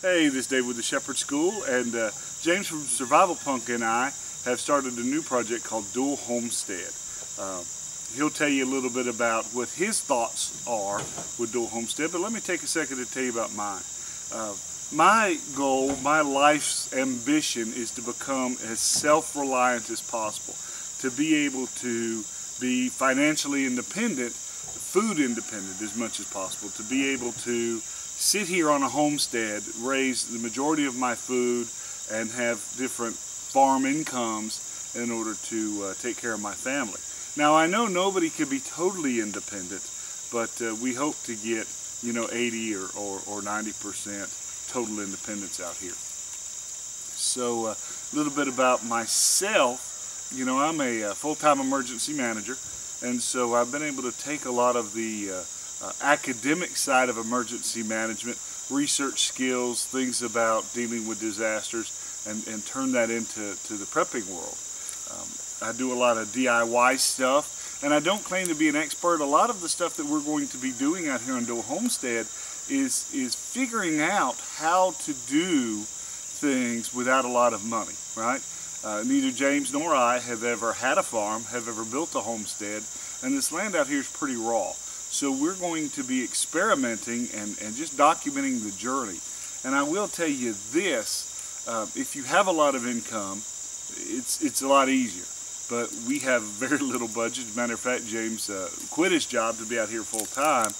Hey, this is Dave with the Shepherd School, and James from Survival Punk and I have started a new project called Dual Homestead. He'll tell you a little bit about what his thoughts are with Dual Homestead, but let me take a second to tell you about mine. My goal, my life's ambition is to become as self-reliant as possible, to be able to be financially independent, food independent as much as possible, to be able to sit here on a homestead, raise the majority of my food, and have different farm incomes in order to take care of my family. Now, I know nobody can be totally independent, but we hope to get 80 or 90% total independence out here. So a little bit about myself. I'm a full-time emergency manager, and so I've been able to take a lot of the academic side of emergency management, research skills, things about dealing with disasters, and turn that into the prepping world. I do a lot of DIY stuff, and I don't claim to be an expert. A lot of the stuff that we're going to be doing out here on Dual Homestead is figuring out how to do things without a lot of money, right? Neither James nor I have ever had a farm, have ever built a homestead, and this land out here is pretty raw. So we're going to be experimenting and just documenting the journey. And I will tell you this, if you have a lot of income, it's a lot easier. But we have very little budget. As a matter of fact, James quit his job to be out here full time.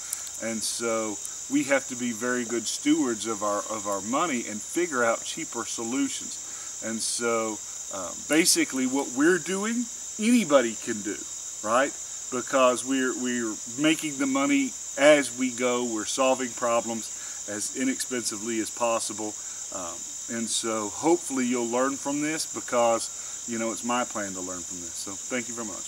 And so we have to be very good stewards of our money and figure out cheaper solutions. And so basically what we're doing, anybody can do, right? Because we're making the money as we go. We're solving problems as inexpensively as possible. And so hopefully you'll learn from this, because it's my plan to learn from this. So thank you very much.